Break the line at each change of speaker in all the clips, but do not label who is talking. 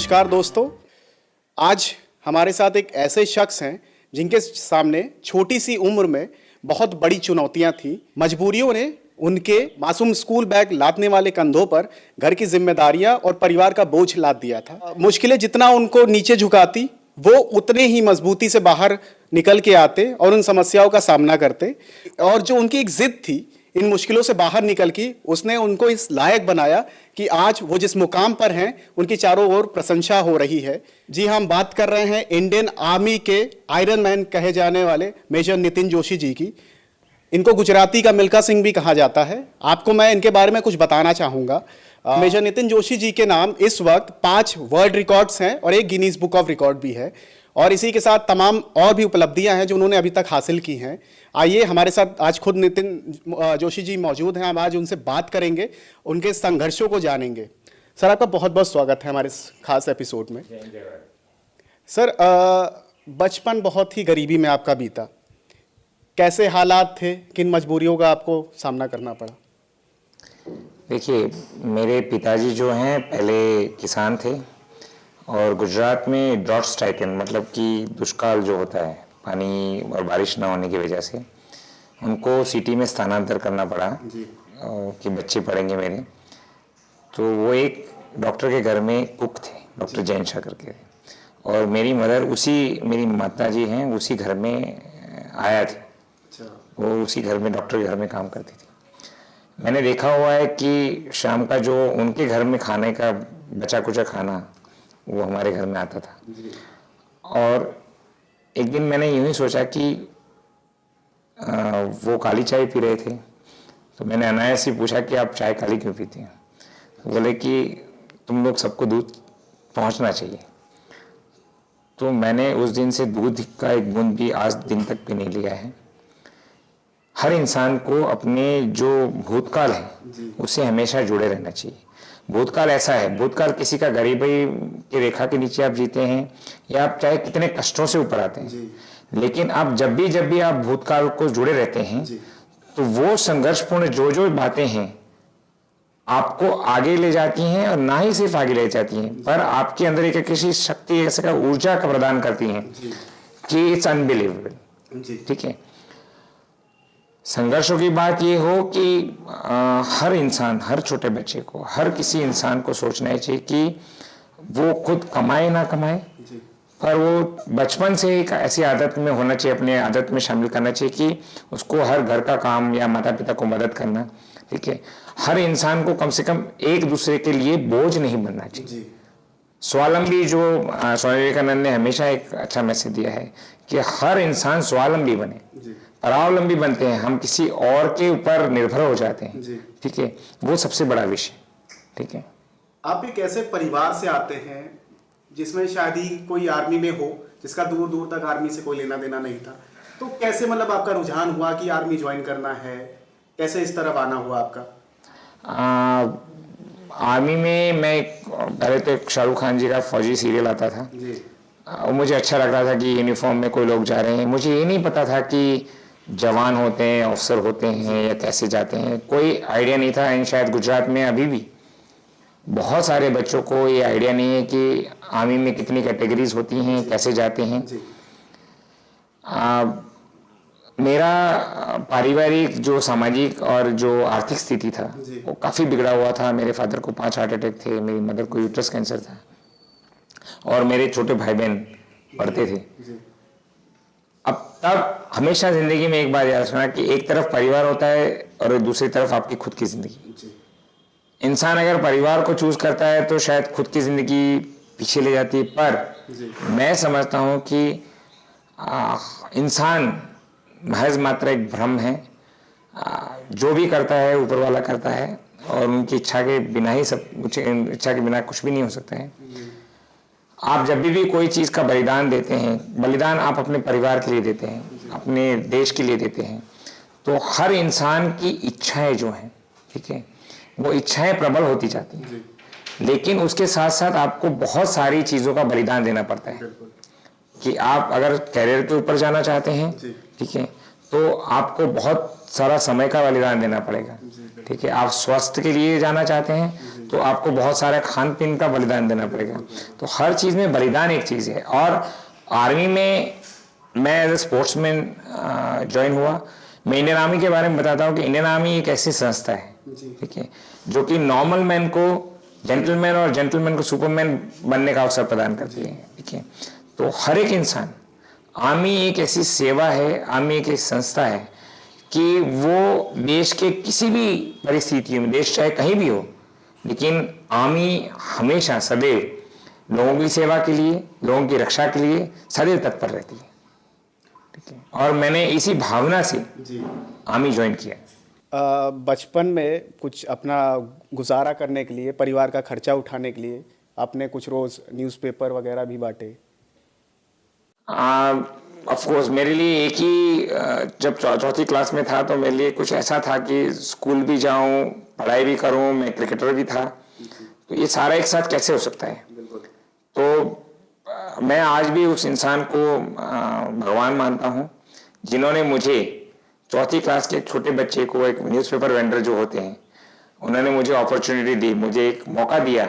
नमस्कार दोस्तों, आज हमारे साथ एक ऐसे शख्स हैं जिनके सामने छोटी सी उम्र में बहुत बड़ी चुनौतियां थी। मजबूरियों ने उनके मासूम स्कूल बैग लादने वाले कंधों पर घर की जिम्मेदारियां और परिवार का बोझ लाद दिया था। मुश्किलें जितना उनको नीचे झुकाती, वो उतने ही मजबूती से बाहर निकल के आते और उन समस्याओं का सामना करते। और जो उनकी एक जिद थी इन मुश्किलों से बाहर निकल की, उसने उनको इस लायक बनाया कि आज वो जिस मुकाम पर हैं उनकी चारों ओर प्रशंसा हो रही है। जी, हम बात कर रहे हैं इंडियन आर्मी के आयरन मैन कहे जाने वाले मेजर नितिन जोशी जी की। इनको गुजराती का मिल्खा सिंह भी कहा जाता है। आपको मैं इनके बारे में कुछ बताना चाहूँगा। मेजर नितिन जोशी जी के नाम इस वक्त 5 वर्ल्ड रिकॉर्ड्स हैं और एक गिनीज बुक ऑफ रिकॉर्ड भी है, और इसी के साथ तमाम और भी उपलब्धियां हैं जो उन्होंने अभी तक हासिल की हैं। आइए, हमारे साथ आज खुद नितिन जोशी जी मौजूद हैं। हम आज उनसे बात करेंगे, उनके संघर्षों को जानेंगे। सर, आपका बहुत बहुत स्वागत है हमारे इस खास एपिसोड में। सर, बचपन बहुत ही गरीबी में आपका बीता। कैसे हालात थे, किन मजबूरियों का आपको सामना करना पड़ा?
देखिए, मेरे पिताजी जो हैं पहले किसान थे और गुजरात में ड्रॉट स्ट्राइकन मतलब कि दुष्काल जो होता है, पानी और बारिश ना होने की वजह से उनको सिटी में स्थानांतर करना पड़ा कि बच्चे पढ़ेंगे मेरे। तो वो एक डॉक्टर के घर में कुक थे, डॉक्टर जैन शाह करके, और मेरी मदर मेरी माता जी हैं उसी घर में आया थी। वो उसी घर में डॉक्टर के घर में काम करती थी। मैंने देखा हुआ है कि शाम का जो उनके घर में खाने का बचा कुचा खाना वो हमारे घर में आता था। और एक दिन मैंने यूं ही सोचा कि वो काली चाय पी रहे थे, तो मैंने अनायास ही पूछा कि आप चाय काली क्यों पीती हैं? तो बोले कि तुम लोग सबको दूध पहुंचना चाहिए। तो मैंने उस दिन से दूध का एक बूंद भी आज दिन तक भी नहीं लिया है। हर इंसान को अपने जो भूतकाल है उससे हमेशा जुड़े रहना चाहिए। भूतकाल ऐसा है, भूतकाल किसी का गरीबी की रेखा के नीचे आप जीते हैं या आप चाहे कितने कष्टों से ऊपर आते हैं, लेकिन आप जब भी आप भूतकाल को जुड़े रहते हैं तो वो संघर्षपूर्ण जो बातें हैं आपको आगे ले जाती हैं, और ना ही सिर्फ आगे ले जाती हैं पर आपके अंदर एक किसी शक्ति, ऐसा का ऊर्जा का प्रदान करती हैं कि इट्स अनबिलीवेबल। ठीक है, संघर्षों की बात ये हो कि हर इंसान, हर छोटे बच्चे को, हर किसी इंसान को सोचना चाहिए कि वो खुद कमाए ना कमाए, पर वो बचपन से एक ऐसी आदत में होना चाहिए, अपने आदत में शामिल करना चाहिए कि उसको हर घर का काम या माता पिता को मदद करना। ठीक है, हर इंसान को कम से कम एक दूसरे के लिए बोझ नहीं बनना चाहिए। स्वावलंबी, जो स्वामी विवेकानंद ने हमेशा एक अच्छा मैसेज दिया है कि हर इंसान स्वावलंबी बने। परावलंबी बनते हैं हम, किसी और के ऊपर निर्भर हो जाते हैं। ठीक है, वो सबसे बड़ा विषय। ठीक है,
आप एक ऐसे परिवार से आते हैं जिसमें शायद ही कोई आर्मी में हो, जिसका दूर दूर तक आर्मी से कोई लेना देना नहीं था, तो कैसे मतलब आपका रुझान हुआ कि आर्मी ज्वाइन करना है? कैसे इस तरफ आना हुआ आपका?
आर्मी में मैं पहले तो शाहरुख खान जी का फौजी सीरियल आता था, वो मुझे अच्छा लग रहा था कि यूनिफॉर्म में कोई लोग जा रहे हैं। मुझे ये नहीं पता था कि जवान होते हैं, अफसर होते हैं या कैसे जाते हैं, कोई आइडिया नहीं था। एंड शायद गुजरात में अभी भी बहुत सारे बच्चों को ये आइडिया नहीं है कि आर्मी में कितनी कैटेगरीज होती हैं, कैसे जाते हैं। मेरा पारिवारिक जो सामाजिक और जो आर्थिक स्थिति था वो काफ़ी बिगड़ा हुआ था। मेरे फादर को 5 हार्ट अटैक थे, मेरी मदर को यूट्रस कैंसर था, और मेरे छोटे भाई बहन पढ़ते थे। अब तब हमेशा जिंदगी में एक बात याद रखना कि एक तरफ परिवार होता है और दूसरी तरफ आपकी खुद की जिंदगी। इंसान अगर परिवार को चूज करता है तो शायद खुद की जिंदगी पीछे ले जाती है, पर मैं समझता हूं कि इंसान महज मात्र एक भ्रम है। जो भी करता है ऊपर वाला करता है, और उनकी इच्छा के बिना ही सब कुछ, इच्छा के बिना कुछ भी नहीं हो सकता है। आप जब भी कोई चीज़ का बलिदान देते हैं, बलिदान आप अपने परिवार के लिए देते हैं, अपने देश के लिए देते हैं, तो हर इंसान की इच्छाएं जो हैं, ठीक है, वो इच्छाएं प्रबल होती जाती हैं, लेकिन उसके साथ साथ आपको बहुत सारी चीज़ों का बलिदान देना पड़ता है। कि आप अगर कैरियर के ऊपर जाना चाहते हैं, ठीक है, तो आपको बहुत सारा समय का बलिदान देना पड़ेगा। ठीक है, आप स्वास्थ्य के लिए जाना चाहते हैं तो आपको बहुत सारा खान पीन का बलिदान देना पड़ेगा। तो हर चीज़ में बलिदान एक चीज़ है। और आर्मी में मैं एज ए स्पोर्ट्समैन ज्वाइन हुआ। मैं इंडियन आर्मी के बारे में बताता हूँ कि इंडियन आर्मी एक ऐसी संस्था है, ठीक है, जो कि नॉर्मल मैन को जेंटलमैन और जेंटलमैन को सुपरमैन बनने का अवसर प्रदान करती है। ठीक है, तो हर एक इंसान, आर्मी एक ऐसी सेवा है, आर्मी एक ऐसी संस्था है कि वो देश के किसी भी परिस्थितियों में, देश चाहे कहीं भी हो, लेकिन आर्मी हमेशा सदैव लोगों की सेवा के लिए, लोगों की रक्षा के लिए सदैव तत्पर रहती है। ठीक है, और मैंने इसी भावना से आर्मी ज्वाइन किया।
बचपन में कुछ अपना गुजारा करने के लिए, परिवार का खर्चा उठाने के लिए आपने कुछ रोज न्यूज़पेपर वगैरह भी बांटे?
ऑफ कोर्स मेरे लिए एक ही जब चौथी क्लास में था तो मेरे लिए कुछ ऐसा था कि स्कूल भी जाऊं, पढ़ाई भी करूं, मैं क्रिकेटर भी था, तो ये सारा एक साथ कैसे हो सकता है। तो मैं आज भी उस इंसान को भगवान मानता हूं जिन्होंने मुझे चौथी क्लास के एक छोटे बच्चे को, एक न्यूज़पेपर वेंडर जो होते हैं, उन्होंने मुझे अपॉर्चुनिटी दी, मुझे एक मौका दिया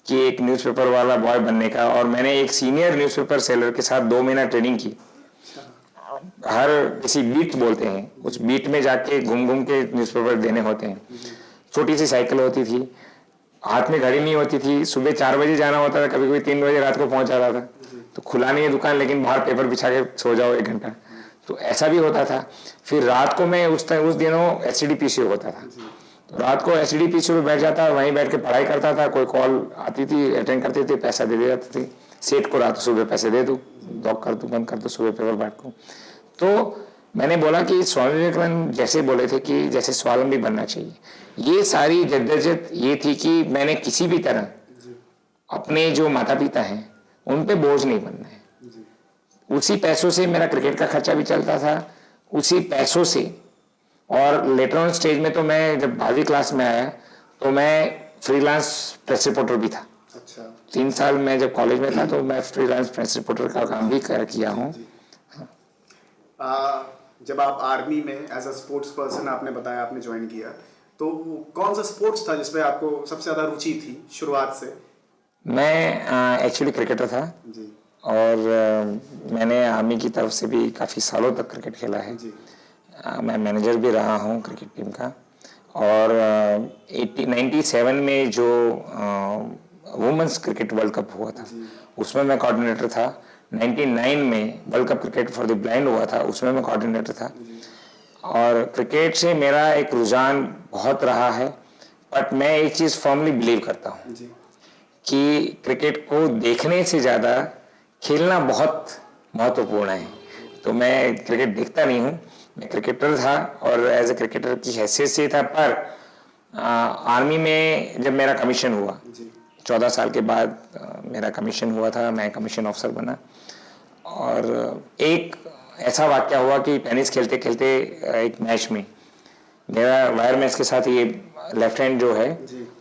कि एक न्यूज़पेपर वाला बॉय बनने का। और मैंने एक सीनियर न्यूज़पेपर सेलर के साथ 2 महीना ट्रेनिंग की। हर किसी बीट बोलते हैं, उस बीट में जाके घूम घूम के न्यूज़पेपर देने होते हैं। छोटी सी साइकिल होती थी, हाथ में घड़ी नहीं होती थी, सुबह 4 बजे जाना होता था, कभी कभी 3 बजे रात को पहुंच जाता था। तो खुला नहीं है दुकान, लेकिन बाहर पेपर बिछा के सो जाओ 1 घंटा, तो ऐसा भी होता था। फिर रात को मैं उस दिनों SCDPCO होता था, तो रात को SCDPCO में बैठ जाता, वहीं बैठ के पढ़ाई करता था। कोई कॉल आती थी, अटेंड करते थे, पैसा दे जाते थे सेठ को, रात सुबह पैसे दे दूँ, लॉक कर दूँ, बंद कर दूँ, सुबह पेपर बांट दूँ। तो मैंने बोला कि स्वामी विवेकानंद जैसे बोले थे कि जैसे स्वावलंबी बनना चाहिए, ये सारी जद्दोजहद ये थी कि मैंने किसी भी तरह अपने जो माता पिता हैं उन पे बोझ नहीं बनना है। उसी पैसों से मेरा क्रिकेट का खर्चा भी चलता था, उसी पैसों से। और लेटर ऑन स्टेज में तो मैं जब 12वीं क्लास में आया तो मैं फ्रीलांस प्रेस रिपोर्टर भी था।
अच्छा।
3 साल मैं जब कॉलेज में था तो मैं फ्रीलांस प्रेस रिपोर्टर का काम भी किया हूँ।
जब आप आर्मी में एज अ स्पोर्ट्स पर्सन, आपने बताया आपने ज्वाइन किया, तो कौन सा स्पोर्ट्स था जिसमें आपको सबसे ज़्यादा रुचि थी शुरुआत से?
मैं एक्चुअली क्रिकेटर था
जी।
और मैंने आर्मी की तरफ से भी काफ़ी सालों तक क्रिकेट खेला है।
जी।
मैं मैनेजर भी रहा हूँ क्रिकेट टीम का। और 97 में जो वुमेंस क्रिकेट वर्ल्ड कप हुआ था उसमें मैं कोऑर्डिनेटर था। 99 में world cup cricket for the blind हुआ था, उसमें मैं कोऑर्डिनेटर था। और क्रिकेट से मेरा एक रुझान बहुत रहा है, बट मैं एक चीज़ फर्मली बिलीव करता हूँ कि क्रिकेट को देखने से ज़्यादा खेलना बहुत महत्वपूर्ण है। तो मैं क्रिकेट देखता नहीं हूँ, मैं क्रिकेटर था और एज ए क्रिकेटर की हैसियत से था। पर आर्मी में जब मेरा कमीशन हुआ 14 साल के बाद मेरा कमीशन हुआ था, मैं कमीशन ऑफिसर बना। और एक ऐसा वाक़या हुआ कि टेनिस खेलते खेलते एक मैच में मेरा वायर मैच के साथ ये लेफ्ट हैंड जो है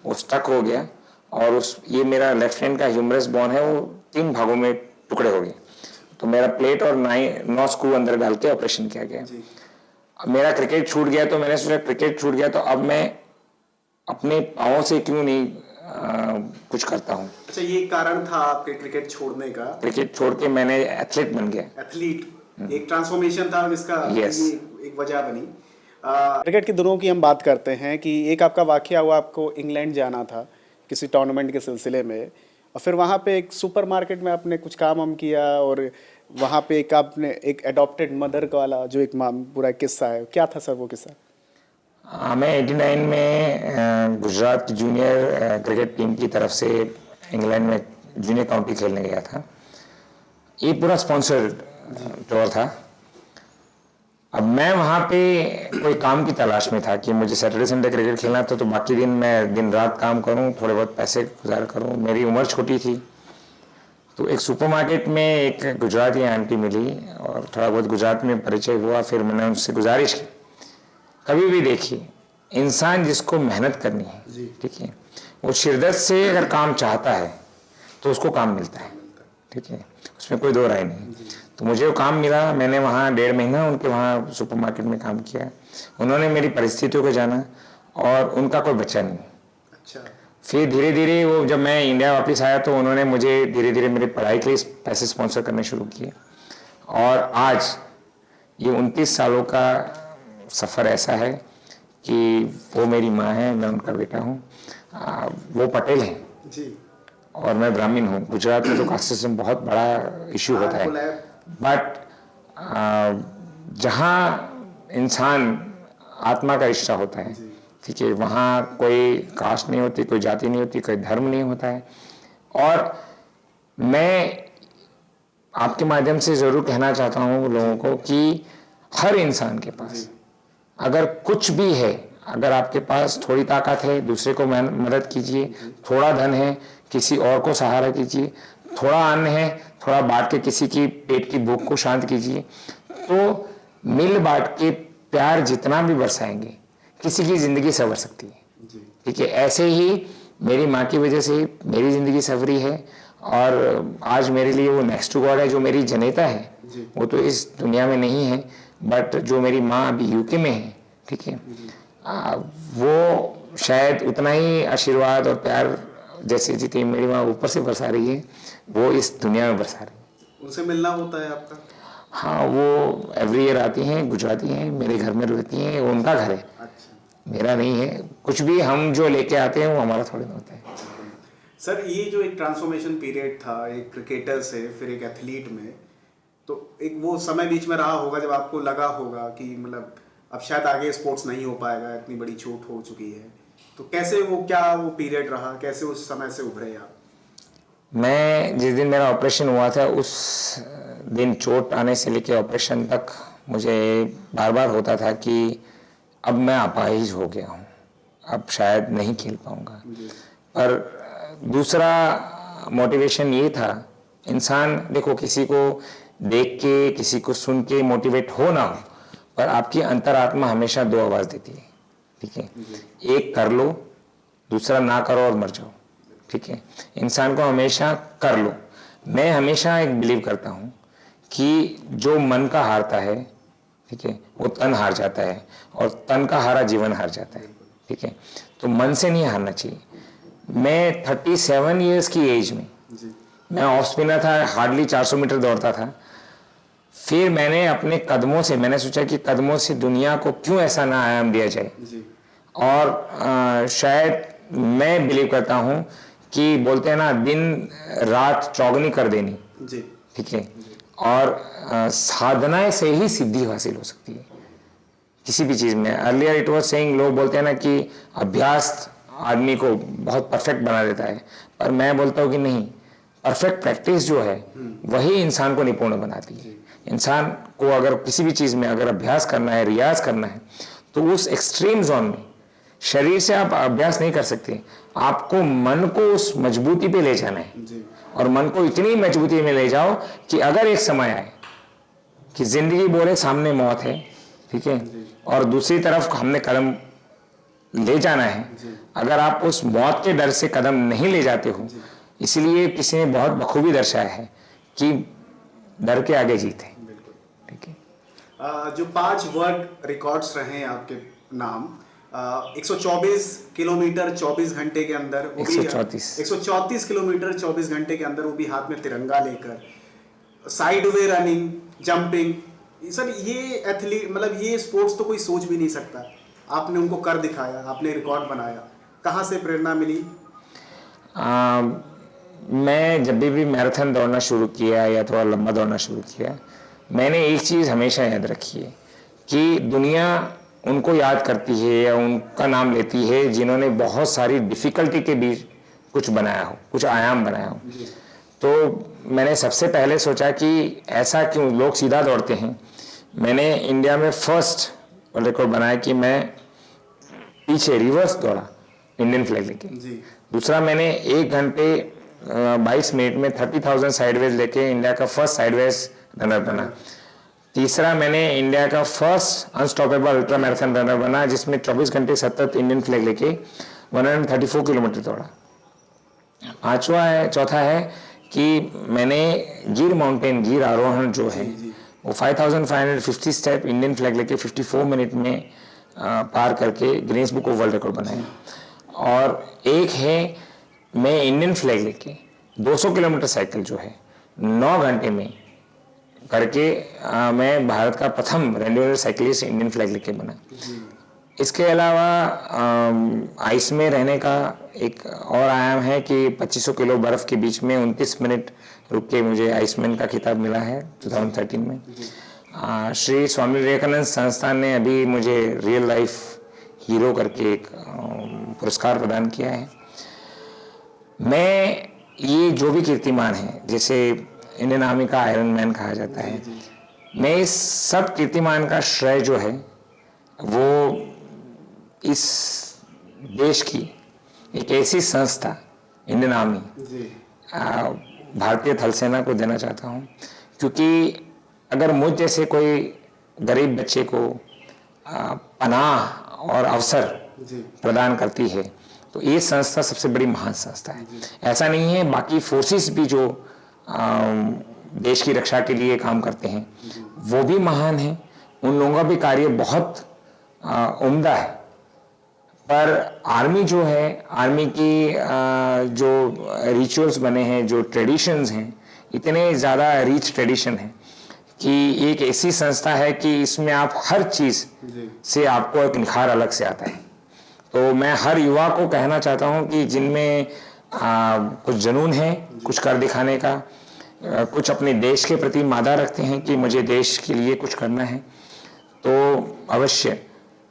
वो स्टक हो गया और ये मेरा लेफ्ट हैंड का ह्यूमरस बोन है वो 3 भागों में टुकड़े हो गए। तो मेरा प्लेट और 9 स्क्रू अंदर डाल के ऑपरेशन किया गया। अब मेरा क्रिकेट छूट गया तो मैंने सोचा क्रिकेट छूट गया तो अब मैं अपने पाँव से क्यों नहीं कुछ करता हूँ।
अच्छा, ये कारण था आपके क्रिकेट छोड़ने का?
क्रिकेट छोड़ के मैंने एथलीट बन गया।
एथलीट एक ट्रांसफॉर्मेशन था जिसका
Yes.
एक वजह बनी। क्रिकेट के दिनों की हम बात करते हैं कि एक आपका वाकया हुआ, आपको इंग्लैंड जाना था किसी टूर्नामेंट के सिलसिले में, और फिर वहाँ पे एक सुपरमार्केट में आपने कुछ काम किया और वहाँ पे एक आपने एक एडॉप्टेड मदर वाला जो एक पूरा किस्सा है, क्या था सर वो किस्सा?
मैं 89 में गुजरात जूनियर क्रिकेट टीम की तरफ से इंग्लैंड में जूनियर काउंटी खेलने गया था। ये पूरा स्पॉन्सर्ड टूर था। अब मैं वहाँ पे कोई काम की तलाश में था कि मुझे सैटरडे संडे क्रिकेट खेलना था, तो बाकी दिन मैं दिन रात काम करूँ, थोड़े बहुत पैसे गुजार करूँ। मेरी उम्र छोटी थी, तो एक सुपरमार्केट में एक गुजराती आंटी मिली और थोड़ा बहुत गुजरात में परिचय हुआ। फिर मैंने उनसे गुजारिश की, कभी भी देखिए इंसान जिसको मेहनत करनी है, ठीक है, वो शिद्दत से अगर काम चाहता है तो उसको काम मिलता है, ठीक है, उसमें कोई दो राय नहीं। तो मुझे वो काम मिला, मैंने वहाँ 1.5 महीना उनके वहाँ सुपरमार्केट में काम किया। उन्होंने मेरी परिस्थितियों को जाना और उनका कोई बच्चा नहीं।
अच्छा।
फिर धीरे धीरे वो जब मैं इंडिया वापस आया तो उन्होंने मुझे धीरे धीरे मेरी पढ़ाई के लिए पैसे स्पॉन्सर करने शुरू किए। और आज ये 29 सालों का सफ़र ऐसा है कि वो मेरी माँ है, मैं उनका बेटा हूँ। वो पटेल हैं
जी।
और मैं ब्राह्मण हूँ। गुजरात में तो कास्ट सिस्टम बहुत बड़ा इशू होता है, बट जहाँ इंसान आत्मा का रिश्ता होता है, ठीक है, वहाँ कोई कास्ट नहीं होती, कोई जाति नहीं होती, कोई धर्म नहीं होता है। और मैं आपके माध्यम से ज़रूर कहना चाहता हूँ लोगों को कि हर इंसान के पास अगर कुछ भी है, अगर आपके पास थोड़ी ताकत है, दूसरे को मदद कीजिए। थोड़ा धन है, किसी और को सहारा कीजिए। थोड़ा अन्न है, थोड़ा बांट के किसी की पेट की भूख को शांत कीजिए। तो मिल बांट के प्यार जितना भी बरसाएंगे, किसी की ज़िंदगी संवर सकती है। ठीक है, ऐसे ही मेरी माँ की वजह से मेरी ज़िंदगी संवरी है। और आज मेरे लिए वो नेक्स्ट टू गॉड है। जो मेरी जनेता है वो तो इस दुनिया में नहीं है, बट जो मेरी माँ अभी यूके में है, ठीक है, वो शायद उतना ही आशीर्वाद और प्यार जैसे जितनी मेरी माँ ऊपर से बरसा रही है, वो इस दुनिया में बरसा रही है।
उनसे मिलना होता है आपका?
हाँ, वो एवरी ईयर आती हैं, गुजराती हैं, मेरे घर में रहती हैं। वो उनका घर है,
अच्छा।
मेरा नहीं है। कुछ भी हम जो लेके आते हैं वो हमारा थोड़ी ना होता है।
सर, ये जो एक ट्रांसफॉर्मेशन पीरियड था एक क्रिकेटर से फिर एक एथलीट में, तो एक वो समय बीच में रहा होगा जब आपको लगा होगा कि मतलब अब शायद आगे स्पोर्ट्स नहीं हो पाएगा, इतनी बड़ी चोट हो चुकी है। तो कैसे वो, क्या वो पीरियड रहा, कैसे उस समय से उभरे आप?
मैं जिस दिन मेरा ऑपरेशन हुआ था उस दिन चोट आने से लेके ऑपरेशन तक मुझे बार बार होता था कि अब मैं अपाहिज हो गया हूँ, अब शायद नहीं खेल पाऊँगा। पर दूसरा मोटिवेशन ये था, इंसान देखो किसी को देख के, किसी को सुन के मोटिवेट हो ना हो, पर आपकी अंतरात्मा हमेशा 2 आवाज़ देती है। ठीक है, एक कर लो, दूसरा ना करो और मर जाओ। ठीक है, इंसान को हमेशा कर लो। मैं हमेशा एक बिलीव करता हूँ कि जो मन का हारता है, ठीक है, वो तन हार जाता है, और तन का हारा जीवन हार जाता है। ठीक है, तो मन से नहीं हारना चाहिए। मैं 37 इयर्स की एज में मैं ऑफ स्पिनर था, हार्डली 400 मीटर दौड़ता था। फिर मैंने अपने कदमों से, मैंने सोचा कि कदमों से दुनिया को क्यों ऐसा ना आयाम दिया जाए। और शायद मैं बिलीव करता हूँ कि बोलते हैं ना, दिन रात चौगनी कर देनी। ठीक है, और साधना से ही सिद्धि हासिल हो सकती है किसी भी चीज़ में। अर्लियर इट वाज सेइंग, लोग बोलते हैं ना कि अभ्यास आदमी को बहुत परफेक्ट बना देता है, पर मैं बोलता हूँ कि नहीं, परफेक्ट प्रैक्टिस जो है वही इंसान को निपुण बनाती है। इंसान को अगर किसी भी चीज़ में अगर अभ्यास करना है, रियाज करना है, तो उस एक्सट्रीम जोन में शरीर से आप अभ्यास नहीं कर सकते। आपको मन को उस मजबूती पे ले जाना है, और मन को इतनी मजबूती में ले जाओ कि अगर एक समय आए कि जिंदगी बोले सामने मौत है, ठीक है, और दूसरी तरफ हमने कदम ले जाना है, अगर आप उस मौत के डर से कदम नहीं ले जाते हो, इसलिए किसी ने बहुत बखूबी दर्शाया है कि डर के आगे जीत है। ठीक है,
जो 5 वर्ल्ड रिकॉर्ड्स रहे हैं आपके नाम, 124 किलोमीटर 24 घंटे के अंदर, 134 किलोमीटर 24 घंटे के अंदर, वो भी हाथ में तिरंगा लेकर, side way running, jumping. Sir, ये एथलीट, मतलब ये स्पोर्ट्स तो कोई सोच भी नहीं सकता, आपने उनको कर दिखाया, आपने रिकॉर्ड बनाया। कहाँ से प्रेरणा मिली?
मैं जब भी मैराथन दौड़ना शुरू किया या थोड़ा लंबा दौड़ना शुरू किया, मैंने एक चीज़ हमेशा याद रखी है कि दुनिया उनको याद करती है या उनका नाम लेती है जिन्होंने बहुत सारी डिफ़िकल्टी के बीच कुछ बनाया हो, कुछ आयाम बनाया हो। तो मैंने सबसे पहले सोचा कि ऐसा क्यों लोग सीधा दौड़ते हैं। मैंने इंडिया में फर्स्ट रिकॉर्ड बनाया कि मैं पीछे रिवर्स दौड़ा इंडियन फ्लैग लेके। दूसरा, मैंने 1 घंटे 22 मिनट में 30,000 साइडवेज लेके इंडिया का फर्स्ट साइडवेज रनर बना। तीसरा, मैंने इंडिया का first unstoppable ultra marathon runner बना जिसमें 24 घंटे सतत इंडियन फ्लैग लेके 134 किलोमीटर दौड़ा। चौथा है कि मैंने गिर आरोहण जो है वो 5550 स्टेप इंडियन फ्लैग लेके 54 मिनट में पार करके Guinness book of world record बनाया। और एक है मैं इंडियन फ्लैग लेके 200 किलोमीटर साइकिल जो है 9 घंटे में करके मैं भारत का प्रथम रेंडोलर साइकिलिस्ट इंडियन फ्लैग लेके बना। इसके अलावा आइस में रहने का एक और आयाम है कि 2500 किलो बर्फ के बीच में 29 मिनट रुक के मुझे आइसमैन का खिताब मिला है 2013 में। श्री स्वामी विवेकानंद संस्थान ने अभी मुझे रियल लाइफ हीरो करके एक पुरस्कार प्रदान किया है। मैं ये जो भी कीर्तिमान है, जैसे इंडियन आर्मी का आयरन मैन कहा जाता है, मैं इस सब कीर्तिमान का श्रेय जो है वो इस देश की एक ऐसी संस्था इंडियन आर्मी, भारतीय थल सेना को देना चाहता हूँ। क्योंकि अगर मुझ जैसे कोई गरीब बच्चे को पनाह और अवसर प्रदान करती है तो ये संस्था सबसे बड़ी महान संस्था है। ऐसा नहीं है, बाकी फोर्सेस भी जो देश की रक्षा के लिए काम करते हैं वो भी महान हैं, उन लोगों का भी कार्य बहुत उम्दा है। पर आर्मी जो है, आर्मी की जो रिचुअल्स बने हैं, जो ट्रेडिशंस हैं, इतने ज़्यादा रिच ट्रेडिशन है कि एक ऐसी संस्था है कि इसमें आप हर चीज़ से आपको एक निखार अलग से आता है। तो मैं हर युवा को कहना चाहता हूं कि जिनमें कुछ जुनून है, कुछ कर दिखाने का, कुछ अपने देश के प्रति मादा रखते हैं कि मुझे देश के लिए कुछ करना है, तो अवश्य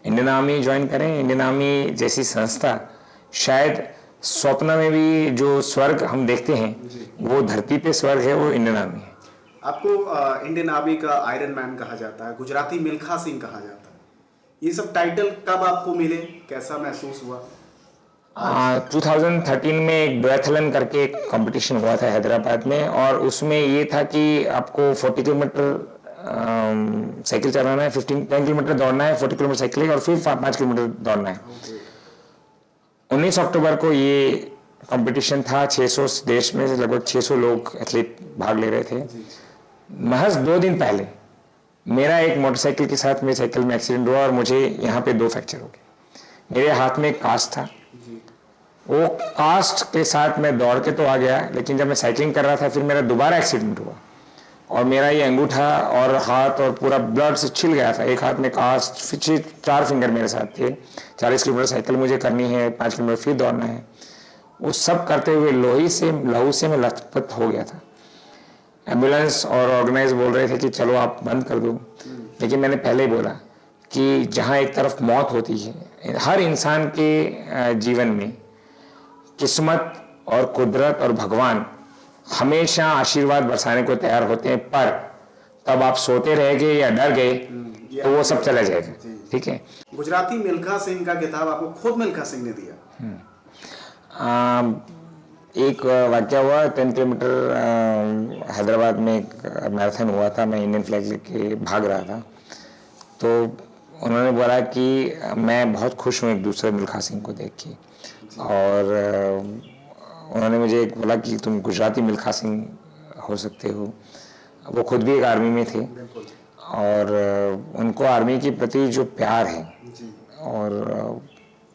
इंडियन आर्मी ज्वाइन करें। इंडियन आर्मी जैसी संस्था शायद स्वप्न में भी जो स्वर्ग हम देखते हैं वो धरती पे स्वर्ग है, वो इंडियन आर्मी है।
आपको इंडियन आर्मी का आयरन मैन कहा जाता है, गुजराती मिल्खा सिंह कहा जाता है, ये सब टाइटल कब आपको मिले, कैसा महसूस हुआ?
2013 में एक डुएथलन करके एक कंपटीशन हुआ था हैदराबाद में, और उसमें ये था कि आपको 40 किलोमीटर साइकिल चलाना है, 10 किलोमीटर दौड़ना है, 40 किलोमीटर साइकिलिंग और फिर 5 किलोमीटर दौड़ना है। 19 अक्टूबर को ये कंपटीशन था। 600 देश में से लगभग 600 लोग एथलीट भाग ले रहे थे। महज 2 दिन पहले मेरा एक मोटरसाइकिल के साथ मेरी साइकिल में एक्सीडेंट हुआ और मुझे यहाँ पे 2 फ्रैक्चर हो गए। मेरे हाथ में एक कास्ट था, वो कास्ट के साथ मैं दौड़ के तो आ गया, लेकिन जब मैं साइकिलिंग कर रहा था फिर मेरा दोबारा एक्सीडेंट हुआ और मेरा ये अंगूठा और हाथ और पूरा ब्लड से छिल गया था। एक हाथ में कास्ट, फिर 4 फिंगर मेरे साथ थे। 40 किलोमीटर साइकिल मुझे करनी है, 5 किलोमीटर फिर दौड़ना है। वो सब करते हुए लहू से मैं लथपथ हो गया था। एम्बुलेंस और ऑर्गेनाइज बोल रहे थे कि चलो आप बंद कर दो, लेकिन मैंने पहले ही बोला कि जहाँ एक तरफ मौत होती है, हर इंसान के जीवन में किस्मत और कुदरत और भगवान हमेशा आशीर्वाद बरसाने को तैयार होते हैं, पर तब आप सोते रह गए या डर गए तो वो सब चला जाएगा। ठीक है।
गुजराती मिल्खा सिंह का किताब आपको खुद मिल्खा सिंह ने दिया?
एक वाक्य हुआ, 10 किलोमीटर हैदराबाद में एक मैराथन हुआ था, मैं इंडियन फ्लैग लेके भाग रहा था, तो उन्होंने बोला कि मैं बहुत खुश हूँ एक दूसरे मिल्खा सिंह को देख के, और उन्होंने मुझे बोला कि तुम गुजराती मिल्खा सिंह हो सकते हो। वो खुद भी एक आर्मी में थे और उनको आर्मी के प्रति जो प्यार है, और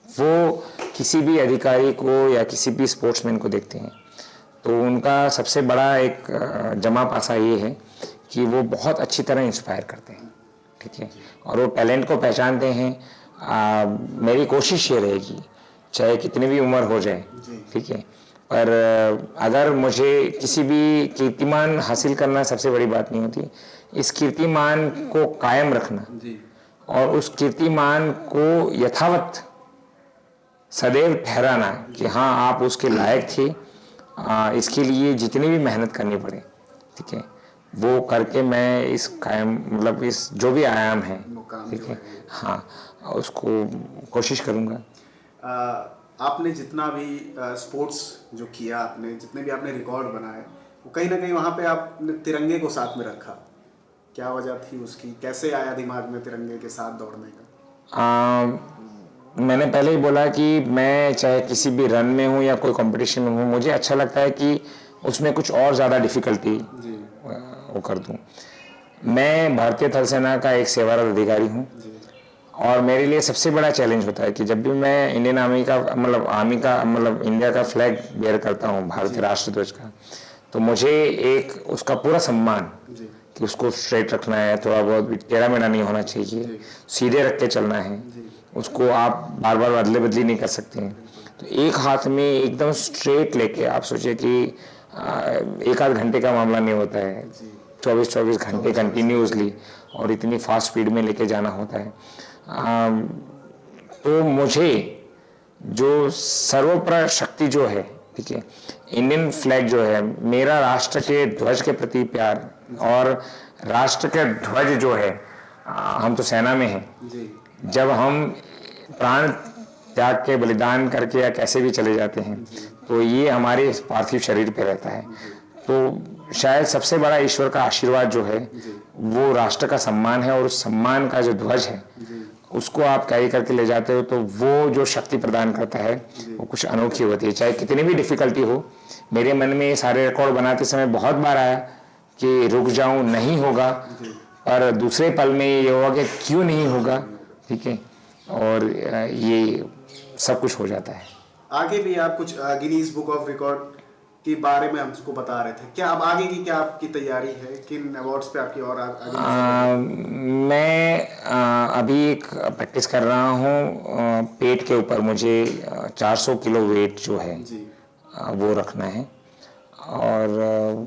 वो किसी भी अधिकारी को या किसी भी स्पोर्ट्समैन को देखते हैं तो उनका सबसे बड़ा एक जमा पासा ये है कि वो बहुत अच्छी तरह इंस्पायर करते हैं। ठीक है। और वो टैलेंट को पहचानते हैं। मेरी कोशिश ये रहेगी, चाहे कितनी भी उम्र हो जाए, ठीक है, पर अगर मुझे किसी भी कीर्तिमान हासिल करना सबसे बड़ी बात नहीं होती, इस कीर्तिमान को कायम रखना और उस कीर्तिमान को यथावत सदैव ठहराना कि हाँ आप उसके लायक थे, इसके लिए जितनी भी मेहनत करनी पड़े, ठीक है, वो करके मैं इस कायम मतलब इस जो भी आयाम है, ठीक है, हाँ उसको कोशिश करूँगा।
आपने जितना भी स्पोर्ट्स जो किया, आपने जितने भी आपने रिकॉर्ड बनाए, वो कहीं ना कहीं वहाँ पे आपने तिरंगे को साथ में रखा। क्या वजह थी उसकी? कैसे आया दिमाग में तिरंगे के साथ दौड़ने का?
मैंने पहले ही बोला कि मैं चाहे किसी भी रन में हूँ या कोई कंपटीशन में हूँ, मुझे अच्छा लगता है कि उसमें कुछ और ज़्यादा डिफ़िकल्टी वो कर दूँ। मैं भारतीय थल सेना का एक सेवारत अधिकारी हूँ और मेरे लिए सबसे बड़ा चैलेंज होता है कि जब भी मैं इंडियन आर्मी का मतलब इंडिया का फ्लैग बेयर करता हूँ, भारतीय राष्ट्रध्वज का, तो मुझे एक उसका पूरा सम्मान कि उसको स्ट्रेट रखना है, थोड़ा बहुत भी टेढ़ा मेढ़ा नहीं होना चाहिए, सीधे रख के चलना है, उसको आप बार बार अदले बदली नहीं कर सकते हैं। तो एक हाथ में एकदम स्ट्रेट लेके आप सोचिए कि एक आध घंटे का मामला नहीं होता है, 24-24 घंटे कंटिन्यूसली और इतनी फास्ट स्पीड में लेके जाना होता है। तो मुझे जो सर्वोपरि शक्ति जो है, ठीक है, इंडियन फ्लैग जो है, मेरा राष्ट्र के ध्वज के प्रति प्यार और राष्ट्र का ध्वज जो है, हम तो सेना में हैं, जब हम प्राण त्याग के बलिदान करके या कैसे भी चले जाते हैं तो ये हमारे पार्थिव शरीर पे रहता है। तो शायद सबसे बड़ा ईश्वर का आशीर्वाद जो है वो राष्ट्र का सम्मान है और उस सम्मान का जो ध्वज है उसको आप कैरी करके ले जाते हो तो वो जो शक्ति प्रदान करता है वो कुछ अनोखी होती है। चाहे कितनी भी डिफिकल्टी हो, मेरे मन में ये सारे रिकॉर्ड बनाते समय बहुत बार आया कि रुक जाऊं, नहीं होगा, और दूसरे पल में ये होगा कि क्यों नहीं होगा, ठीक है, और ये सब कुछ हो जाता है।
आगे भी आप कुछ गिनीज बुक ऑफ रिकॉर्ड के बारे में हमको बता रहे थे, क्या अब आगे की क्या आपकी तैयारी है, किन अवार्ड्स पे आपकी और
मैं अभी एक प्रैक्टिस कर रहा हूँ पेट के ऊपर। मुझे 400 किलो वेट जो है वो रखना है और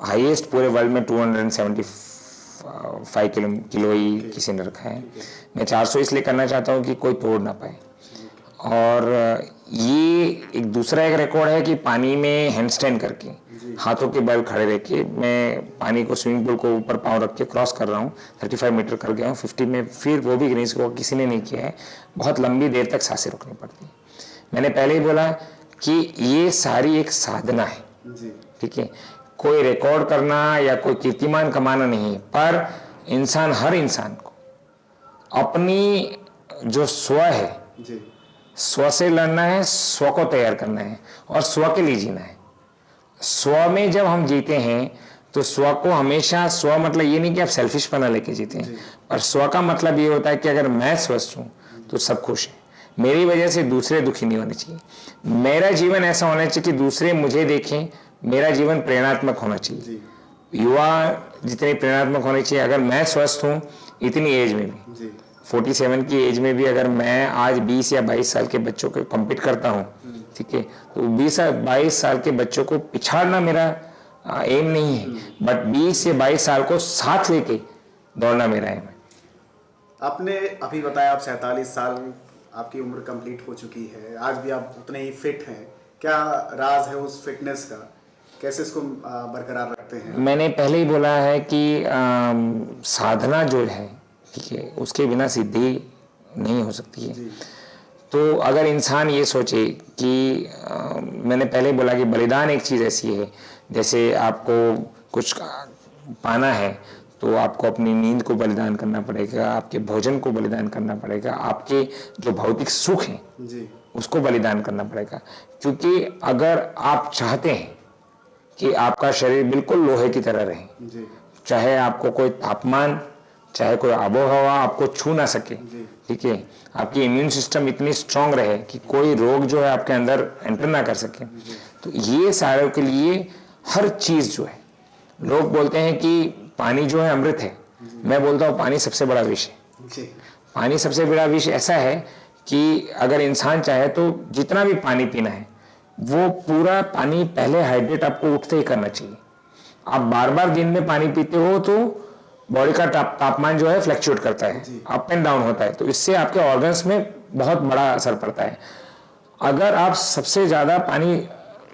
हाईएस्ट पूरे वर्ल्ड में 275 किलो ही किसी ने रखा है। मैं 400 इसलिए करना चाहता हूँ कि कोई तोड़ ना पाए। और ये एक दूसरा एक रिकॉर्ड है कि पानी में हैंडस्टैंड करके हाथों के बल खड़े रह के मैं पानी को, स्विमिंग पूल को ऊपर पाँव रख के क्रॉस कर रहा हूँ। 35 मीटर कर गया हूँ 50 में, फिर वो भी गिनीज को किसी ने नहीं किया है। बहुत लंबी देर तक सांसें रोकनी पड़ती है। मैंने पहले ही बोला कि ये सारी एक साधना है, ठीक है, कोई रिकॉर्ड करना या कोई कीर्तिमान कमाना नहीं है, पर इंसान, हर इंसान को अपनी जो स्व है, स्व से लड़ना है, स्व को तैयार करना है और स्व के लिए जीना है। स्व में जब हम जीते हैं तो स्व को हमेशा, स्व मतलब ये नहीं कि आप सेल्फिश पना लेके जीते हैं, पर स्व का मतलब ये होता है कि अगर मैं स्वस्थ हूं तो सब खुश है, मेरी वजह से दूसरे दुखी नहीं होने चाहिए, मेरा जीवन ऐसा होना चाहिए कि दूसरे मुझे देखें, मेरा जीवन प्रेरणात्मक होना चाहिए। युवा जितने प्रेरणात्मक होने चाहिए। अगर मैं स्वस्थ हूँ इतनी एज में भी, 47 की एज में भी, अगर मैं आज 20 या 22 साल के बच्चों को कम्पीट करता हूँ, ठीक है, तो 20 या 22 साल के बच्चों को पिछाड़ना मेरा एम नहीं है, बट 20 या 22 साल को साथ लेके दौड़ना मेरा एम है।
आपने अभी बताया आप 47 साल आपकी उम्र कंप्लीट हो चुकी है, आज भी आप उतने ही फिट हैं। क्या राज है उस फिटनेस का, कैसे इसको बरकरार रखते हैं?
मैंने पहले ही बोला है कि साधना जो है, ठीक है, उसके बिना सिद्धि नहीं हो सकती है। तो अगर इंसान ये सोचे कि मैंने पहले बोला कि बलिदान एक चीज़ ऐसी है, जैसे आपको कुछ पाना है तो आपको अपनी नींद को बलिदान करना पड़ेगा, आपके भोजन को बलिदान करना पड़ेगा, आपके जो भौतिक सुख हैं उसको बलिदान करना पड़ेगा। क्योंकि अगर आप चाहते हैं कि आपका शरीर बिल्कुल लोहे की तरह रहे, चाहे आपको कोई तापमान, चाहे कोई आबोहवा आपको छू ना सके, ठीक है, आपकी इम्यून सिस्टम इतनी स्ट्रांग रहे कि कोई रोग जो है आपके अंदर एंटर ना कर सके, तो ये सारों के लिए हर चीज जो है, लोग बोलते हैं कि पानी जो है अमृत है, मैं बोलता हूँ पानी सबसे बड़ा विष है। पानी सबसे बड़ा विष ऐसा है कि अगर इंसान चाहे तो जितना भी पानी पीना है वो पूरा पानी पहले हाइड्रेट आपको उठते ही करना चाहिए। आप बार बार दिन में पानी पीते हो तो बॉडी का तापमान जो है फ्लक्चुएट करता है, अप एंड डाउन होता है, तो इससे आपके ऑर्गन्स में बहुत बड़ा असर पड़ता है। अगर आप सबसे ज़्यादा पानी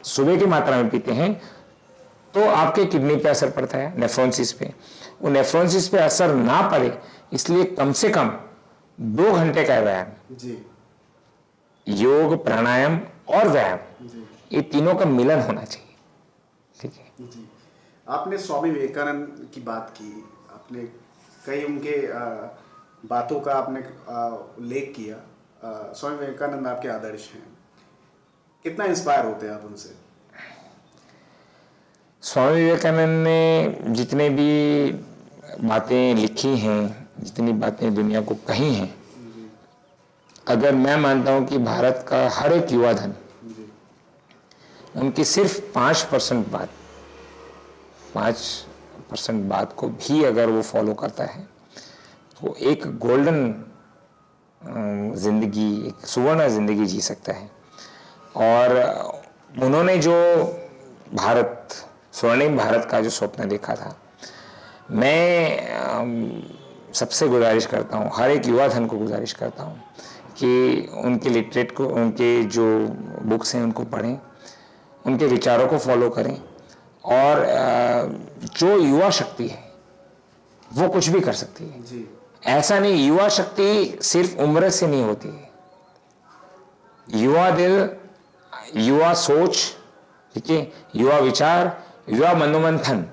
सुबह की मात्रा में पीते हैं तो आपके किडनी पे असर पड़ता है, नेफ्रोसिस पे। वो नेफ्रोसिस पे असर ना पड़े इसलिए कम से कम 2 घंटे का व्यायाम, योग, प्राणायाम और व्यायाम, ये तीनों का मिलन होना चाहिए, ठीक है।
आपने स्वामी विवेकानंद की बात की, आपने कई उनके बातों का आपने उल्लेख किया। स्वामी विवेकानंद आपके आदर्श हैं, कितना इंस्पायर होते हैं आप उनसे?
स्वामी विवेकानंद ने जितने भी बातें लिखी हैं, जितनी बातें दुनिया को कही हैं, अगर मैं मानता हूं कि भारत का हर एक युवा धन उनकी सिर्फ 5% बात को भी अगर वो फॉलो करता है तो एक गोल्डन जिंदगी, एक सुवर्ण जिंदगी जी सकता है। और उन्होंने जो भारत, स्वर्णिम भारत का जो स्वप्न देखा था, मैं सबसे गुजारिश करता हूँ, हर एक युवा धन को गुजारिश करता हूँ कि उनके लिटरेट को, उनके जो बुक्स हैं उनको पढ़ें, उनके विचारों को फॉलो करें, और जो युवा शक्ति है वो कुछ भी कर सकती है जी। ऐसा नहीं, युवा शक्ति सिर्फ उम्र से नहीं होती है। युवा दिल, युवा सोच, ठीक है, युवा विचार, युवा मनोमंथन,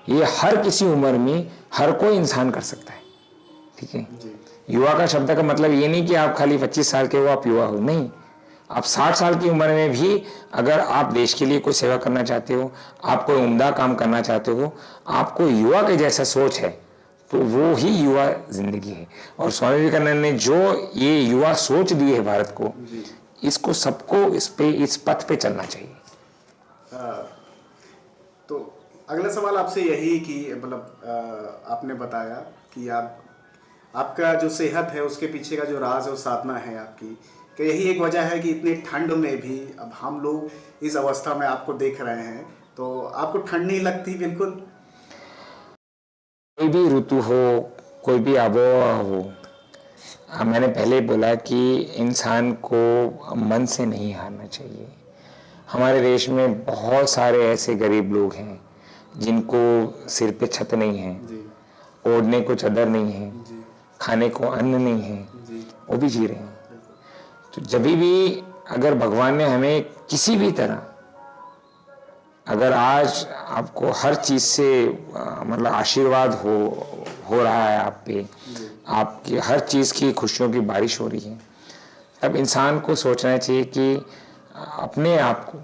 ये हर किसी उम्र में हर कोई इंसान कर सकता है, ठीक है। युवा का शब्द का मतलब ये नहीं कि आप खाली 25 साल के हो आप युवा हो, नहीं। आप 60 साल की उम्र में भी अगर आप देश के लिए कोई सेवा करना चाहते हो, आप कोई उम्दा काम करना चाहते हो, आपको युवा के जैसा सोच है, तो वो ही युवा जिंदगी है। और स्वामी विवेकानंद ने जो ये युवा सोच दी है भारत को, इसको सबको इस पथ पे चलना चाहिए।
तो अगला सवाल आपसे यही कि मतलब आपने बताया कि आपका जो सेहत है उसके पीछे का जो राज और साधना है आपकी, कि यही एक वजह है कि इतनी ठंड में भी अब हम लोग इस अवस्था में आपको देख रहे हैं, तो आपको ठंड नहीं लगती बिल्कुल?
कोई भी ऋतु हो, कोई भी आबोहवा हो, मैंने पहले बोला कि इंसान को मन से नहीं हारना चाहिए। हमारे देश में बहुत सारे ऐसे गरीब लोग हैं जिनको सिर पे छत नहीं है, ओढ़ने को चादर नहीं है, खाने को अन्न नहीं है, वो भी जी रहे हैं। तो जब भी अगर भगवान ने हमें किसी भी तरह, अगर आज आपको हर चीज से मतलब आशीर्वाद हो रहा है आप पे, आपकी हर चीज की खुशियों की बारिश हो रही है, तब इंसान को सोचना चाहिए कि अपने आप को,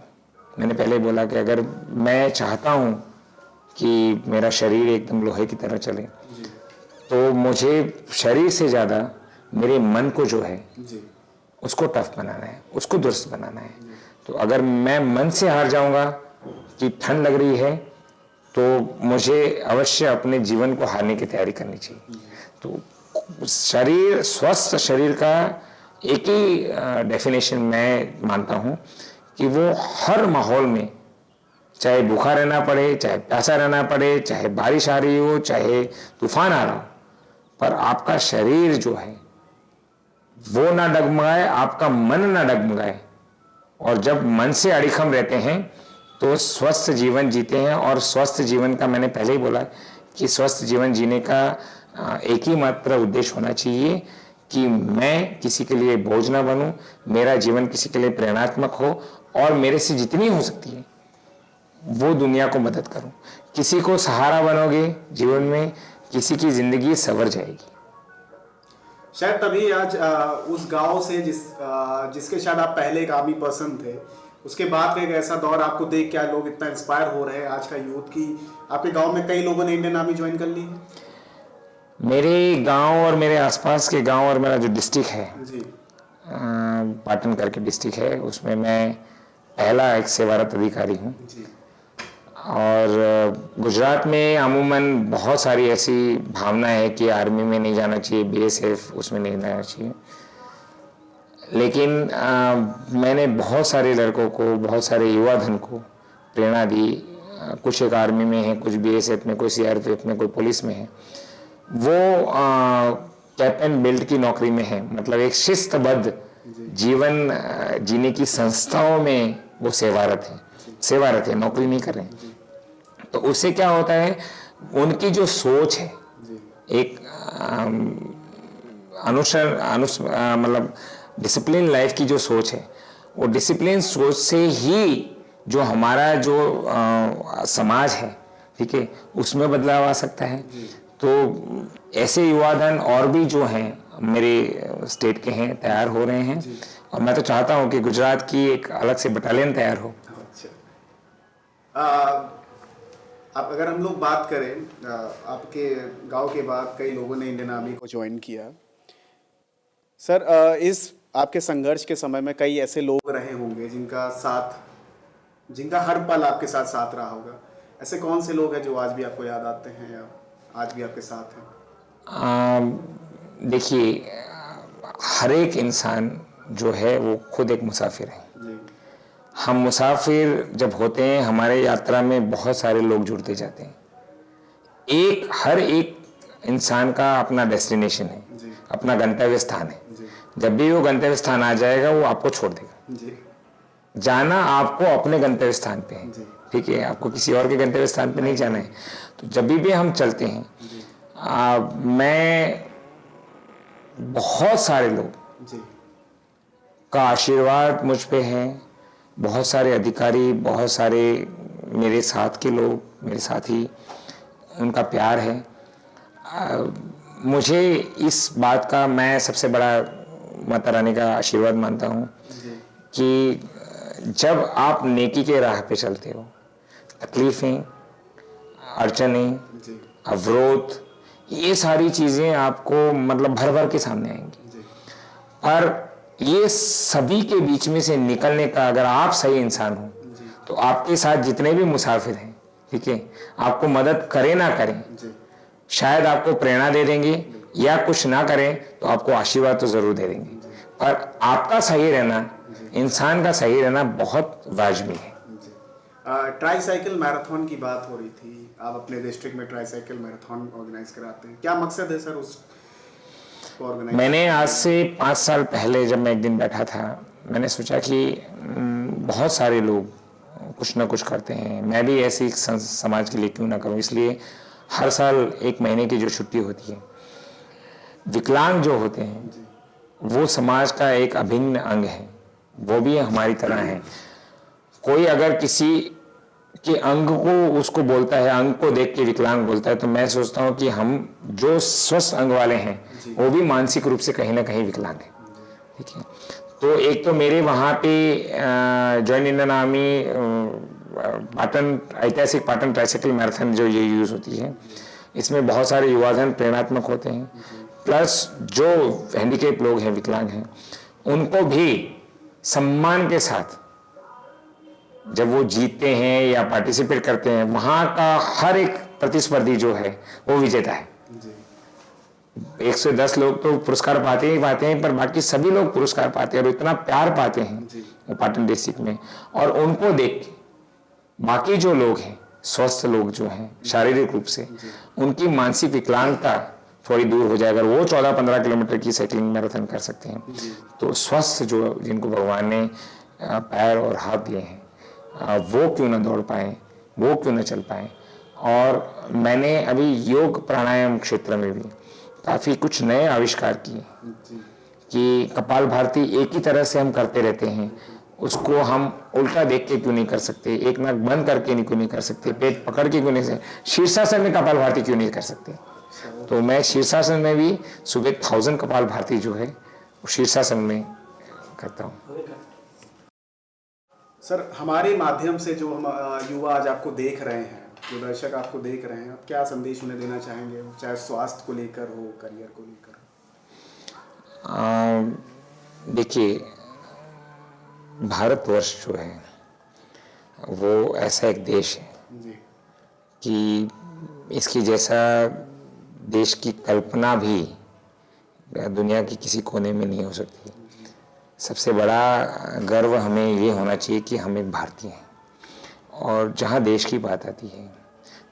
मैंने पहले बोला कि अगर मैं चाहता हूँ कि मेरा शरीर एकदम लोहे की तरह चले, तो मुझे शरीर से ज़्यादा मेरे मन को जो है उसको टफ बनाना है, उसको दुरुस्त बनाना है। तो अगर मैं मन से हार जाऊंगा कि ठंड लग रही है, तो मुझे अवश्य अपने जीवन को हारने की तैयारी करनी चाहिए। तो शरीर, स्वस्थ शरीर का एक ही डेफिनेशन मैं मानता हूँ कि वो हर माहौल में, चाहे भूखा रहना पड़े, चाहे प्यासा रहना पड़े, चाहे बारिश आ रही हो, चाहे तूफान आ रहा हो, पर आपका शरीर जो है वो ना डगमगाए, आपका मन ना डगमगाए। और जब मन से अड़िखम रहते हैं तो स्वस्थ जीवन जीते हैं। और स्वस्थ जीवन का मैंने पहले ही बोला कि स्वस्थ जीवन जीने का एक ही मात्र उद्देश्य होना चाहिए कि मैं किसी के लिए बोझ ना बनूं, मेरा जीवन किसी के लिए प्रेरणात्मक हो, और मेरे से जितनी हो सकती है वो दुनिया को मदद करूं। किसी को सहारा बनोगे जीवन में, किसी की जिंदगी संवर जाएगी।
शायद तभी आज उस गांव से जिसके शायद आप पहले एक आर्मी पर्सन थे, उसके बाद का एक ऐसा दौर आपको देख क्या लोग इतना इंस्पायर हो रहे हैं आज का यूथ की आपके गांव में कई लोगों ने इंडियन आर्मी ज्वाइन कर ली है?
मेरे गांव और मेरे आसपास के गांव और मेरा जो डिस्ट्रिक्ट है
जी,
पाटन करके डिस्ट्रिक्ट है, उसमें मैं पहला एक सेवारत अधिकारी हूँ। और गुजरात में अमूमन बहुत सारी ऐसी भावना है कि आर्मी में नहीं जाना चाहिए, बीएसएफ उसमें नहीं जाना चाहिए। लेकिन मैंने बहुत सारे लड़कों को, बहुत सारे युवा धन को प्रेरणा दी। कुछ एक आर्मी में है, कुछ बीएसएफ में, कोई सीआरपीएफ में, कोई पुलिस में है। वो कैप्टन बेल्ट की नौकरी में है, मतलब एक शिस्तबद्ध जीवन जीने की संस्थाओं में वो सेवारत है, नौकरी नहीं कर रहे हैं। तो उससे क्या होता है, उनकी जो सोच है, एक मतलब डिसिप्लिन लाइफ की जो सोच है, वो डिसिप्लिन सोच से ही जो हमारा जो समाज है, ठीक है, उसमें बदलाव आ सकता है। तो ऐसे युवा धन और भी जो हैं मेरे स्टेट के हैं, तैयार हो रहे हैं। और मैं तो चाहता हूं कि गुजरात की एक अलग से बटालियन तैयार हो।
अब अगर हम लोग बात करें आपके गांव के बाद कई लोगों ने इंडियन आर्मी को ज्वाइन किया। सर इस आपके संघर्ष के समय में कई ऐसे लोग रहे होंगे जिनका हर पल आपके साथ साथ रहा होगा। ऐसे कौन से लोग हैं जो आज भी आपको याद आते हैं या आज भी आपके साथ हैं?
देखिए, हर एक इंसान जो है वो खुद एक मुसाफिर है।
जी
हम मुसाफिर जब होते हैं, हमारे यात्रा में बहुत सारे लोग जुड़ते जाते हैं। हर एक इंसान का अपना डेस्टिनेशन है,
जी
अपना गंतव्य स्थान है।
जी
जब भी वो गंतव्य स्थान आ जाएगा वो आपको छोड़ देगा।
जी
जाना आपको अपने गंतव्य स्थान पे है,
जी
ठीक है, आपको किसी और के गंतव्य स्थान पे नहीं जाना है। तो जब भी हम चलते हैं,
जी
मैं बहुत सारे लोग
जी
का आशीर्वाद मुझ पे है, बहुत सारे अधिकारी, बहुत सारे मेरे साथ के लोग, मेरे साथी, उनका प्यार है। मुझे इस बात का मैं सबसे बड़ा माता रानी का आशीर्वाद मानता हूँ
जी
कि जब आप नेकी के राह पे चलते हो, तकलीफ़ें, अड़चनें,
जी
अवरोध, ये सारी चीज़ें आपको मतलब भर भर के सामने आएंगी।
जी
और ये सभी के बीच में से निकलने का अगर आप सही इंसान हो
जी
तो आपके साथ जितने भी मुसाफिर हैं, ठीक है, आपको मदद करें ना करें,
जी
शायद आपको प्रेरणा दे देंगे, या कुछ ना करें तो आपको आशीर्वाद तो जरूर दे देंगे। पर आपका सही रहना, इंसान का सही रहना बहुत वाजिबी है।
जी ट्राई साइकिल मैराथन की बात हो रही थी। आप अपने डिस्ट्रिक्ट में ट्राई साइकिल मैराथन ऑर्गेनाइज कराते हैं, क्या मकसद है सर उसको ऑर्गेनाइज?
मैंने आज से 5 साल पहले जब मैं एक दिन बैठा था, मैंने सोचा कि बहुत सारे लोग कुछ ना कुछ करते हैं, मैं भी ऐसी समाज के लिए क्यों ना करूं। इसलिए हर साल 1 महीने की जो छुट्टी होती है, विकलांग जो होते हैं
जी
वो समाज का एक अभिन्न अंग है, वो भी हमारी तरह है। कोई अगर किसी के अंग को उसको बोलता है, अंग को देख के विकलांग बोलता है, तो मैं सोचता हूँ कि हम जो स्वस्थ अंग वाले हैं वो भी मानसिक रूप से कहीं ना कहीं विकलांग है, ठीक है। तो एक तो मेरे वहाँ पे जॉइन इंडियन आर्मी पाटन, ऐतिहासिक पाटन ट्राइसाइकिल मैराथन जो ये यूज़ होती है, इसमें बहुत सारे युवाधन प्रेरणात्मक होते हैं, प्लस जो हैंडीकेप लोग हैं, विकलांग हैं, उनको भी सम्मान के साथ जब वो जीतते हैं या पार्टिसिपेट करते हैं, वहाँ का हर एक प्रतिस्पर्धी जो है वो विजेता है।
जी
110 लोग तो पुरस्कार पाते ही पाते हैं, पर बाकी सभी लोग पुरस्कार पाते हैं और इतना प्यार पाते हैं
जी
वो पाटन डिस्ट्रिक्ट में। और उनको देख के बाकी जो लोग हैं, स्वस्थ लोग जो हैं शारीरिक रूप से, उनकी मानसिक विकलांगता थोड़ी दूर हो जाए। अगर वो 14-15 किलोमीटर की साइकिलिंग मैराथन कर सकते हैं, तो स्वस्थ जो जिनको भगवान ने पैर और हाथ दिए हैं, वो क्यों ना दौड़ पाए, वो क्यों ना चल पाए। और मैंने अभी योग प्राणायाम क्षेत्र में भी काफ़ी कुछ नए आविष्कार किए कि कपाल भारती एक ही तरह से हम करते रहते हैं, उसको हम उल्टा देख के क्यों नहीं कर सकते, एक नाक बंद करके क्यों नहीं कर सकते, पेट पकड़ के क्यों नहीं कर सकते, शीर्षासन में कपाल भारती क्यों नहीं कर सकते। तो मैं शीर्षासन में भी सुबह 1000 कपाल भारती जो है वो शीर्षासन में करता हूँ।
सर हमारे माध्यम से जो हम युवा आज आपको देख रहे हैं, जो दर्शक आपको देख रहे हैं, आप क्या संदेश उन्हें देना चाहेंगे, चाहे स्वास्थ्य को लेकर हो, करियर को लेकर हो?
देखिए, भारतवर्ष जो है वो ऐसा एक देश है
जी
कि इसकी जैसा देश की कल्पना भी दुनिया के किसी कोने में नहीं हो सकती। सबसे बड़ा गर्व हमें ये होना चाहिए कि हम एक भारतीय हैं। और जहाँ देश की बात आती है,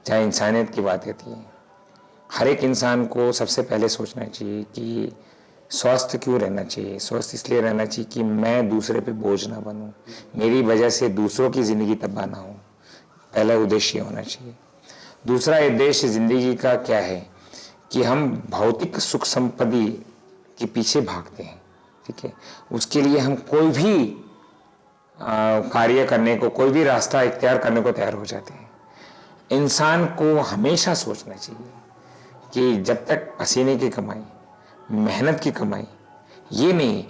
जहाँ इंसानियत की बात आती है, हर एक इंसान को सबसे पहले सोचना चाहिए कि स्वस्थ क्यों रहना चाहिए। स्वस्थ इसलिए रहना चाहिए कि मैं दूसरे पे बोझ ना बनूं, मेरी वजह से दूसरों की ज़िंदगी तबाह ना हो। पहला उद्देश्य होना चाहिए। दूसरा उद्देश्य ज़िंदगी का क्या है कि हम भौतिक सुख संपत्ति के पीछे भागते हैं, ठीक है। उसके लिए हम कोई भी कार्य करने को, कोई भी रास्ता इख्तियार करने को तैयार हो जाते हैं। इंसान को हमेशा सोचना चाहिए कि जब तक पसीने की कमाई, मेहनत की कमाई, ये नहीं,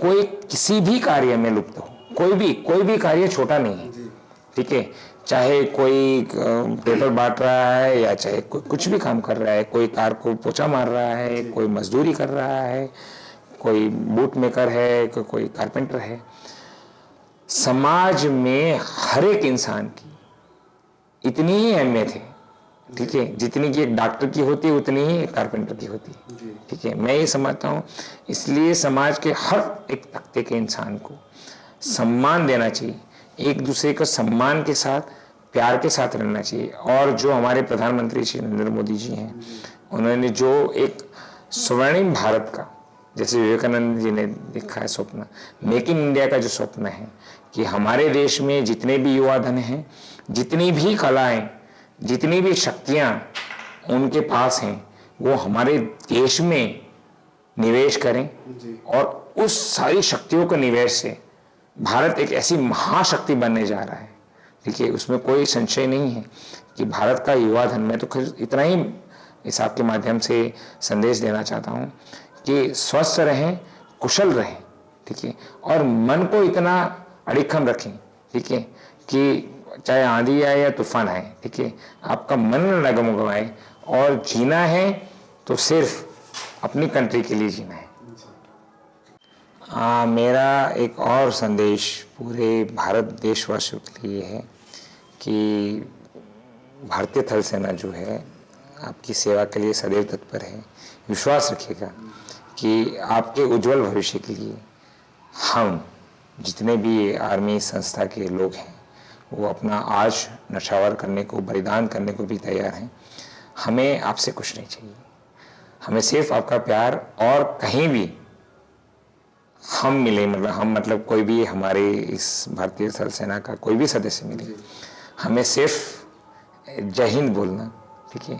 कोई किसी भी कार्य में लुप्त हो, कोई भी कार्य छोटा नहीं है, ठीक है। चाहे कोई पेपर बांट रहा है या चाहे कोई कुछ भी काम कर रहा है, कोई कार को पोछा मार रहा है, कोई मजदूरी कर रहा है, कोई बूट मेकर है, कोई कारपेंटर है, समाज में हर एक इंसान की इतनी ही अहमियत है, ठीक है, जितनी कि एक डॉक्टर की होती है उतनी ही एक कारपेंटर की होती है, ठीक है। मैं ये समझता हूँ, इसलिए समाज के हर एक तबके के इंसान को सम्मान देना चाहिए, एक दूसरे को सम्मान के साथ, प्यार के साथ रहना चाहिए। और जो हमारे प्रधानमंत्री श्री नरेंद्र मोदी जी हैं, उन्होंने जो एक स्वर्णिम भारत का, जैसे विवेकानंद जी ने लिखा है स्वप्न, मेक इन इंडिया का जो स्वप्न है कि हमारे देश में जितने भी युवा धन हैं, जितनी भी कलाएं, जितनी भी शक्तियां उनके पास हैं, वो हमारे देश में निवेश करें और उस सारी शक्तियों के निवेश से भारत एक ऐसी महाशक्ति बनने जा रहा है, ठीक है। उसमें कोई संशय नहीं है कि भारत का युवा धन, मैं तो इतना ही इस आपके माध्यम से संदेश देना चाहता हूँ कि स्वस्थ रहें, कुशल रहें, ठीक है, और मन को इतना अडिखम रखें, ठीक है, कि चाहे आंधी आए या तूफान आए, ठीक है, आपका मन न डगमगाए, और जीना है तो सिर्फ अपनी कंट्री के लिए जीना है। मेरा एक और संदेश पूरे भारत देशवासियों के लिए है कि भारतीय थल सेना जो है आपकी सेवा के लिए सदैव तत्पर है। विश्वास रखिएगा कि आपके उज्जवल भविष्य के लिए हम जितने भी आर्मी संस्था के लोग हैं वो अपना आज नशावर करने को, बलिदान करने को भी तैयार हैं। हमें आपसे कुछ नहीं चाहिए, हमें सिर्फ आपका प्यार, और कहीं भी हम मिले, मतलब कोई भी हमारे इस भारतीय थल सेना का कोई भी सदस्य मिले, हमें सिर्फ जय हिंद बोलना, ठीक है,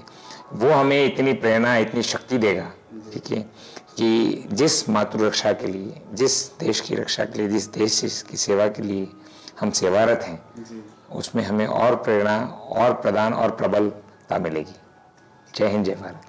वो हमें इतनी प्रेरणा, इतनी शक्ति देगा, ठीक है, कि जिस मातृरक्षा के लिए, जिस देश की रक्षा के लिए, जिस देश की सेवा के लिए हम सेवारत हैं, उसमें हमें और प्रेरणा और प्रदान और प्रबलता मिलेगी। जय हिंद, जय भारत।